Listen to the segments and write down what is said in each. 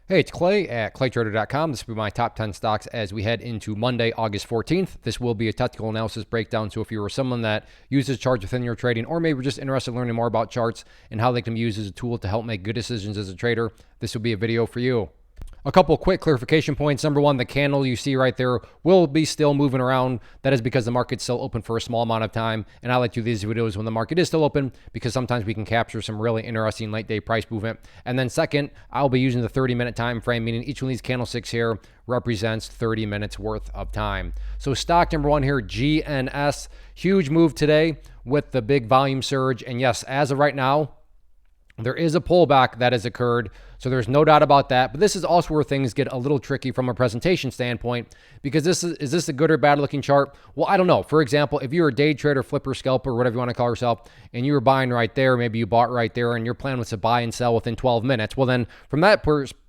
Hey, it's Clay at claytrader.com. This will be my top 10 stocks as we head into Monday, August 14th. This will be a technical analysis breakdown. So if you are someone that uses charts within your trading, or maybe just interested in learning more about charts and how they can be used as a tool to help make good decisions as a trader, this will be a video for you. A couple quick clarification points. Number one, the candle you see right there will be still moving around. That is because the market's still open for a small amount of time. And I like to do these videos when the market is still open because sometimes we can capture some really interesting late day price movement. And then second, I'll be using the 30-minute time frame, meaning each one of these candlesticks here represents 30 minutes worth of time. So stock number one here, GNS, huge move today with the big volume surge. And yes, as of right now, there is a pullback that has occurred, so there's no doubt about that. But this is also where things get a little tricky from a presentation standpoint, because is this a good or bad looking chart? Well, I don't know. For example, if you're a day trader, flipper, scalper, whatever you want to call yourself, and you were buying right there, maybe you bought right there, and your plan was to buy and sell within 12 minutes. Well, then from that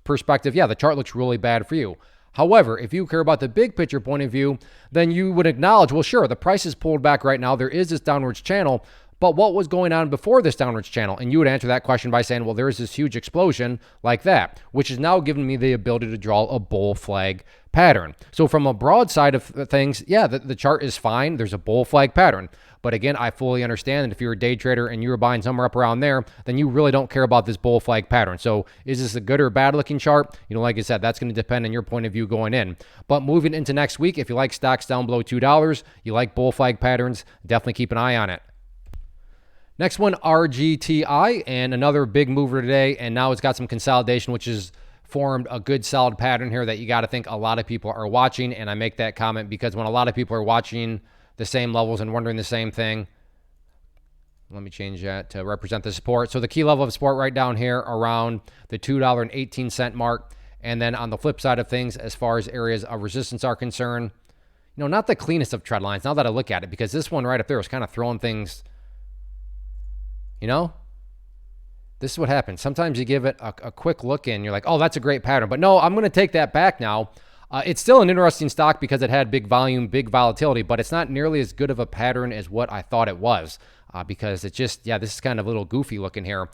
perspective, yeah, the chart looks really bad for you. However, if you care about the big picture point of view, then you would acknowledge, well, sure, the price is pulled back right now. There is this downwards channel. But what was going on before this downwards channel? And you would answer that question by saying, well, there's this huge explosion like that, which has now given me the ability to draw a bull flag pattern. So from a broad side of things, yeah, the chart is fine. There's a bull flag pattern. But again, I fully understand that if you're a day trader and you were buying somewhere up around there, then you really don't care about this bull flag pattern. So is this a good or bad looking chart? You know, like I said, that's going to depend on your point of view going in. But moving into next week, if you like stocks down below $2, you like bull flag patterns, definitely keep an eye on it. Next one, RGTI, and another big mover today, and now it's got some consolidation, which has formed a good solid pattern here that you got to think a lot of people are watching. And I make that comment because when a lot of people are watching the same levels and wondering the same thing, let me change that to represent the support. So the key level of support right down here around the $2.18 mark. And then on the flip side of things, as far as areas of resistance are concerned, you know, not the cleanest of trend lines now that I look at it, because this one right up there is kind of throwing things. You know, this is what happens. Sometimes you give it a quick look in, you're like, oh, that's a great pattern. But no, I'm going to take that back now. It's still an interesting stock because it had big volume, big volatility, but it's not nearly as good of a pattern as what I thought it was because it's just, yeah, this is kind of a little goofy looking here.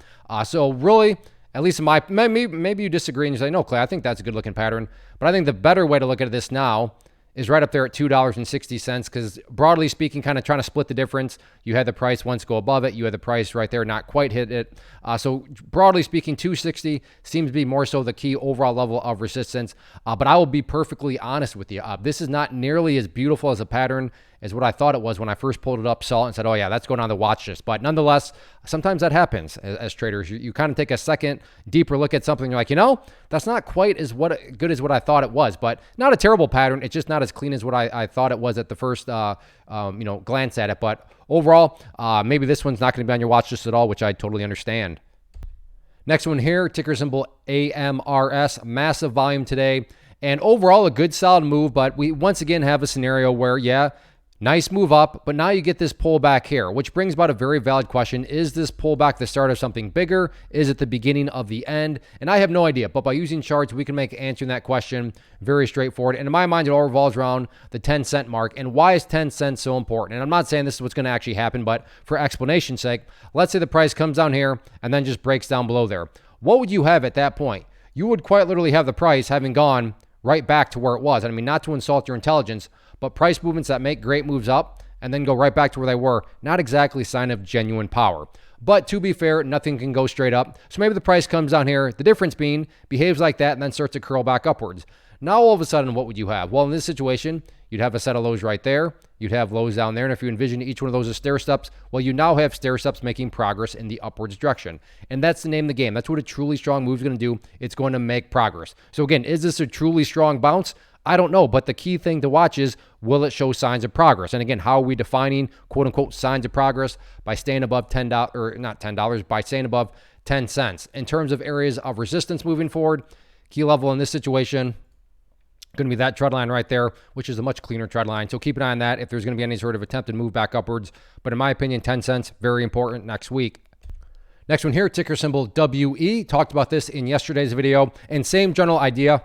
So really, at least in my, maybe you disagree and you say, no, Clay, I think that's a good looking pattern. But I think the better way to look at this now is right up there at $2.60, because broadly speaking, kind of trying to split the difference. You had the price once go above it. You had the price right there not quite hit it. So broadly speaking, 260 seems to be more so the key overall level of resistance. But I will be perfectly honest with you. This is not nearly as beautiful as a pattern as what I thought it was when I first pulled it up, saw it, and said, oh yeah, that's going on the watch list. But nonetheless, sometimes that happens as traders. You kind of take a second, deeper look at something. You're like, you know, that's not quite as good as what I thought it was, but not a terrible pattern. It's just not as clean as what I thought it was at the first glance at it. But overall, maybe this one's not going to be on your watch list at all, which I totally understand. Next one here, ticker symbol AMRS, massive volume today. And overall, a good solid move, but we once again have a scenario where, yeah, nice move up, but now you get this pullback here, which brings about a very valid question. Is this pullback the start of something bigger? Is it the beginning of the end? And I have no idea, but by using charts, we can make answering that question very straightforward. And in my mind, it all revolves around the 10-cent mark. And why is 10 cents so important? And I'm not saying this is what's going to actually happen, but for explanation's sake, let's say the price comes down here and then just breaks down below there. What would you have at that point? You would quite literally have the price having gone right back to where it was. I mean, not to insult your intelligence, but price movements that make great moves up and then go right back to where they were, not exactly a sign of genuine power. But to be fair, nothing can go straight up. So maybe the price comes down here, the difference being behaves like that and then starts to curl back upwards. Now, all of a sudden, what would you have? Well, in this situation, you'd have a set of lows right there. You'd have lows down there. And if you envision each one of those as stair steps, well, you now have stair steps making progress in the upwards direction. And that's the name of the game. That's what a truly strong move is going to do. It's going to make progress. So again, is this a truly strong bounce? I don't know, but the key thing to watch is, will it show signs of progress? And again, how are we defining quote unquote signs of progress? By staying above $10, or not $10, by staying above 10 cents. In terms of areas of resistance moving forward, key level in this situation, going to be that trend line right there, which is a much cleaner trend line. So keep an eye on that if there's going to be any sort of attempted move back upwards. But in my opinion, 10 cents, very important next week. Next one here, ticker symbol WE. Talked about this in yesterday's video, and same general idea.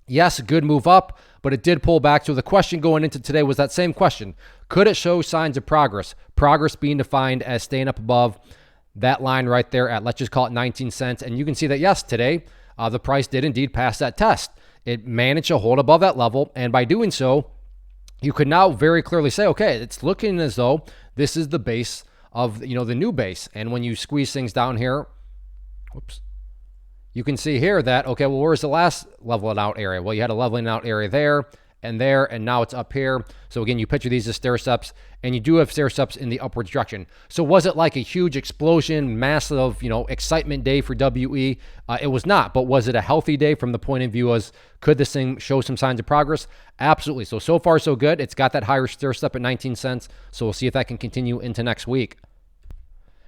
Yes, good move up, but it did pull back. So the question going into today was that same question. Could it show signs of progress? Progress being defined as staying up above that line right there at, let's just call it 19 cents. And you can see that, yes, today the price did indeed pass that test. It managed to hold above that level, and by doing so, you could now very clearly say, okay, it's looking as though this is the base of, the new base. And when you squeeze things down here, whoops, you can see here that, okay, well, where's the last leveling out area? Well, you had a leveling out area there, and now it's up here. So again, you picture these as stair steps, and you do have stair steps in the upwards direction. So was it like a huge explosion, massive, excitement day for WE? It was not, but was it a healthy day from the point of view as could this thing show some signs of progress? Absolutely. So far so good. It's got that higher stair step at 19 cents. So we'll see if that can continue into next week.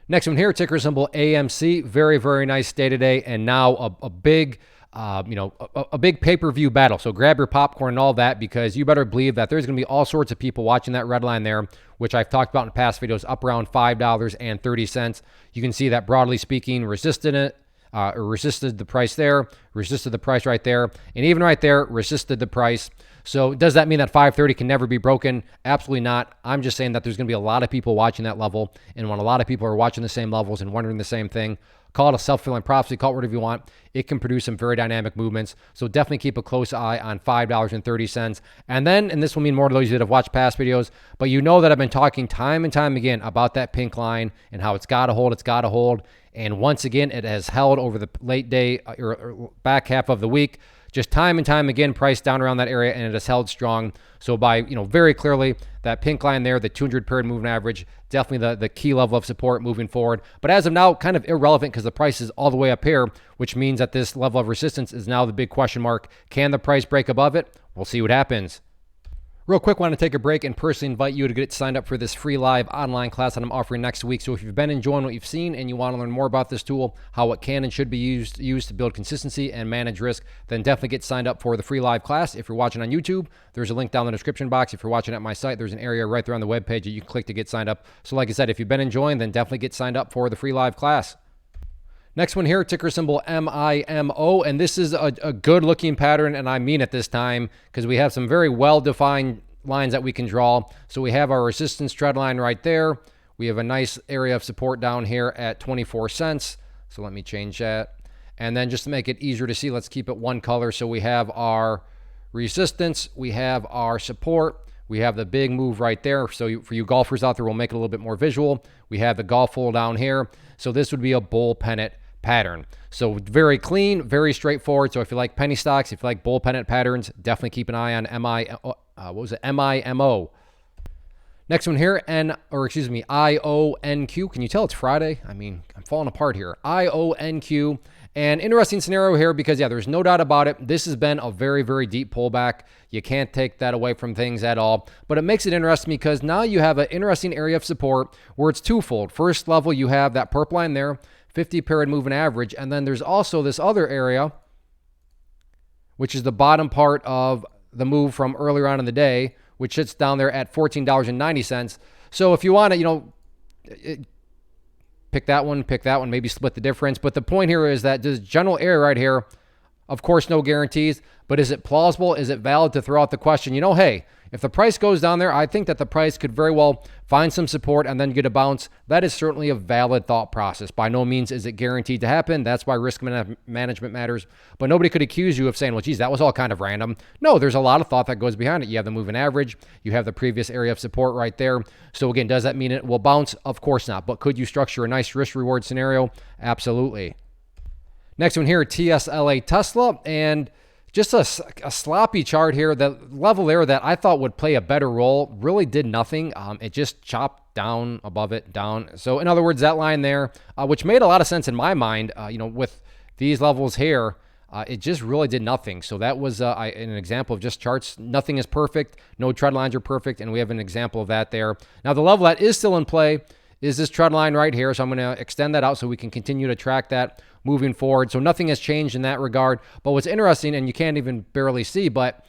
Next one here, ticker symbol AMC. Very, very nice day today, and now a big a big pay-per-view battle. So grab your popcorn and all that, because you better believe that there's going to be all sorts of people watching that red line there, which I've talked about in past videos, up around $5.30. You can see that, broadly speaking, resisted the price there, resisted the price right there, and even right there, resisted the price. So does that mean that 530 can never be broken? Absolutely not. I'm just saying that there's going to be a lot of people watching that level, and when a lot of people are watching the same levels and wondering the same thing, call it a self-fulfilling prophecy, call it whatever you want. It can produce some very dynamic movements. So definitely keep a close eye on $5.30. And then, and this will mean more to those that have watched past videos, but you know that I've been talking time and time again about that pink line and how it's got to hold. And once again, it has held over the late day or back half of the week. Just time and time again, price down around that area, and it has held strong. So by, very clearly, that pink line there, the 200 period moving average, definitely the key level of support moving forward. But as of now, kind of irrelevant because the price is all the way up here, which means that this level of resistance is now the big question mark. Can the price break above it? We'll see what happens. Real quick, want to take a break and personally invite you to get signed up for this free live online class that I'm offering next week. So if you've been enjoying what you've seen and you want to learn more about this tool, how it can and should be used to build consistency and manage risk, then definitely get signed up for the free live class. If you're watching on YouTube, there's a link down in the description box. If you're watching at my site, there's an area right there on the webpage that you can click to get signed up. So like I said, if you've been enjoying, then definitely get signed up for the free live class. Next one here, ticker symbol MIMO, and this is a good looking pattern, and I mean it this time, because we have some very well-defined lines that we can draw. So we have our resistance trend line right there. We have a nice area of support down here at 24 cents. So let me change that. And then just to make it easier to see, let's keep it one color. So we have our resistance, we have our support, we have the big move right there. So for you golfers out there, we'll make it a little bit more visual. We have the golf hole down here. So this would be a bull pennant pattern. So very clean, very straightforward. So if you like penny stocks, if you like bull pennant patterns, definitely keep an eye on MIMO. Next one here, IONQ. Can you tell it's Friday? I mean, I'm falling apart here. IONQ. An interesting scenario here because, yeah, there's no doubt about it. This has been a very, very deep pullback. You can't take that away from things at all. But it makes it interesting because now you have an interesting area of support where it's twofold. First level, you have that purple line there, 50 period moving average. And then there's also this other area, which is the bottom part of the move from earlier on in the day, which sits down there at $14.90. So if you want to, pick that one, maybe split the difference. But the point here is that this general area right here, of course, no guarantees, but is it plausible? Is it valid to throw out the question, hey, if the price goes down there, I think that the price could very well find some support and then get a bounce. That is certainly a valid thought process. By no means is it guaranteed to happen. That's why risk management matters. But nobody could accuse you of saying, well, geez, that was all kind of random. No, there's a lot of thought that goes behind it. You have the moving average. You have the previous area of support right there. So again, does that mean it will bounce? Of course not. But could you structure a nice risk-reward scenario? Absolutely. Next one here, TSLA Tesla. And just a sloppy chart here. The level there that I thought would play a better role really did nothing. It just chopped down above it, down. So in other words, that line there, which made a lot of sense in my mind, with these levels here, it just really did nothing. So that was an example of just charts. Nothing is perfect. No trend lines are perfect. And we have an example of that there. Now, the level that is still in play is this trend line right here. So I'm going to extend that out so we can continue to track that moving forward. So nothing has changed in that regard. But what's interesting, and you can't even barely see, but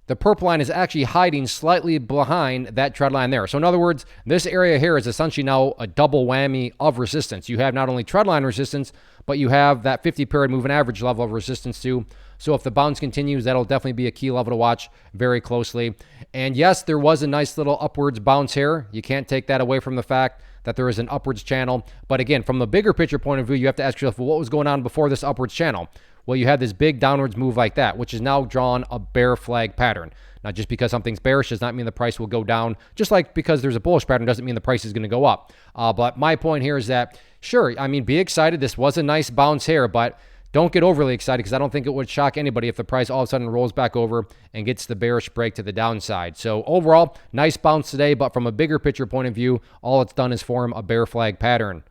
the purple line is actually hiding slightly behind that trend line there. So in other words, this area here is essentially now a double whammy of resistance. You have not only trend line resistance, but you have that 50 period moving average level of resistance too. So if the bounce continues, that'll definitely be a key level to watch very closely. And yes, there was a nice little upwards bounce here. You can't take that away from the fact that there is an upwards channel. But again, from the bigger picture point of view, you have to ask yourself, well, what was going on before this upwards channel? Well, you had this big downwards move like that, which is now drawn a bear flag pattern. Now, just because something's bearish does not mean the price will go down. Just like because there's a bullish pattern doesn't mean the price is going to go up. But my point here is that, sure, I mean, be excited. This was a nice bounce here, but don't get overly excited because I don't think it would shock anybody if the price all of a sudden rolls back over and gets the bearish break to the downside. So overall, nice bounce today, but from a bigger picture point of view, all it's done is form a bear flag pattern.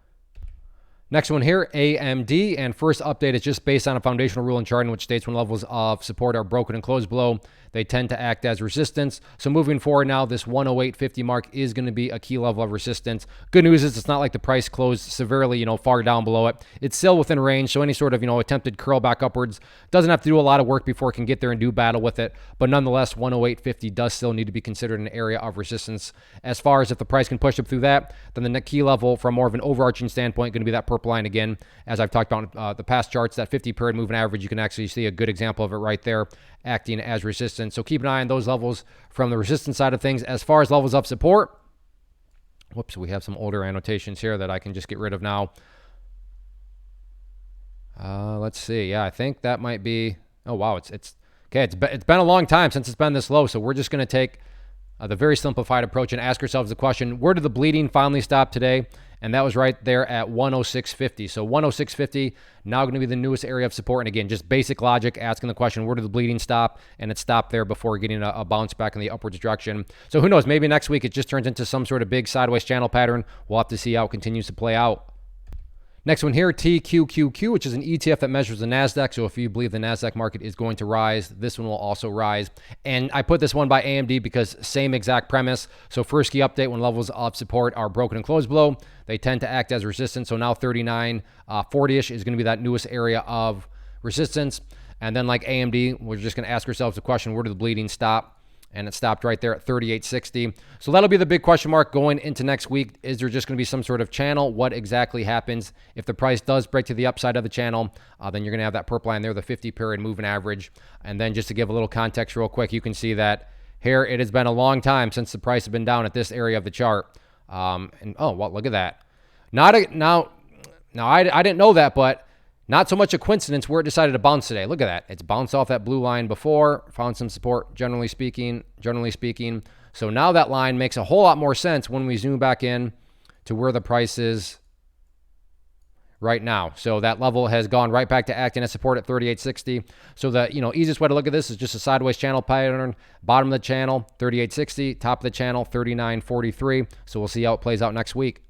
Next one here, AMD, and first update is just based on a foundational rule in charting which states when levels of support are broken and closed below, they tend to act as resistance. So moving forward now, this 108.50 mark is going to be a key level of resistance. Good news is it's not like the price closed severely, far down below it. It's still within range, so any sort of, attempted curl back upwards doesn't have to do a lot of work before it can get there and do battle with it. But nonetheless, 108.50 does still need to be considered an area of resistance. As far as if the price can push up through that, then the key level from more of an overarching standpoint going to be that purple line again. As I've talked about the past charts, that 50-period moving average, you can actually see a good example of it right there, acting as resistance. So keep an eye on those levels from the resistance side of things. As far as levels of support, whoops, we have some older annotations here that I can just get rid of now. Let's see. Yeah, I think that might be, oh wow, it's okay. It's been a long time since it's been this low, so we're just going to take the very simplified approach and ask ourselves the question, where did the bleeding finally stop today? And that was right there at 106.50. So 106.50, now going to be the newest area of support. And again, just basic logic, asking the question, where did the bleeding stop? And it stopped there before getting a bounce back in the upwards direction. So who knows, maybe next week it just turns into some sort of big sideways channel pattern. We'll have to see how it continues to play out. Next one here, TQQQ, which is an ETF that measures the NASDAQ. So if you believe the NASDAQ market is going to rise, this one will also rise. And I put this one by AMD because same exact premise. So first key update, when levels of support are broken and closed below, they tend to act as resistance. So now 39.40-ish is going to be that newest area of resistance. And then like AMD, we're just going to ask ourselves the question, where did the bleeding stop? And it stopped right there at 38.60. So that'll be the big question mark going into next week. Is there just going to be some sort of channel? What exactly happens if the price does break to the upside of the channel? Then you're going to have that purple line there, the 50-period moving average. And then just to give a little context real quick, you can see that here it has been a long time since the price has been down at this area of the chart. And oh, well, look at that. Now I didn't know that, but not so much a coincidence where it decided to bounce today. Look at that. It's bounced off that blue line before, found some support, generally speaking. So now that line makes a whole lot more sense when we zoom back in to where the price is right now. So that level has gone right back to acting as support at 38.60. So the easiest way to look at this is just a sideways channel pattern. Bottom of the channel, 38.60. Top of the channel, 39.43. So we'll see how it plays out next week.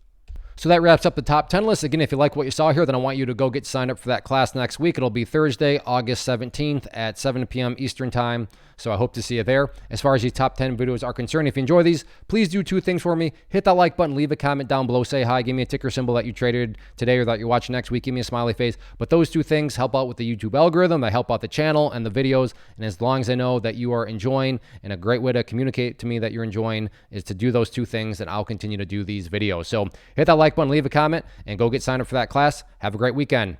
So that wraps up the top 10 list. Again, if you like what you saw here, then I want you to go get signed up for that class next week. It'll be Thursday, August 17th at 7 p.m. Eastern time. So I hope to see you there. As far as these top 10 videos are concerned, if you enjoy these, please do two things for me. Hit that like button, leave a comment down below, say hi, give me a ticker symbol that you traded today or that you're watching next week, give me a smiley face. But those two things help out with the YouTube algorithm. They help out the channel and the videos. And as long as I know that you are enjoying, and a great way to communicate to me that you're enjoying is to do those two things, then I'll continue to do these videos. So hit that like button, leave a comment, and go get signed up for that class. Have a great weekend.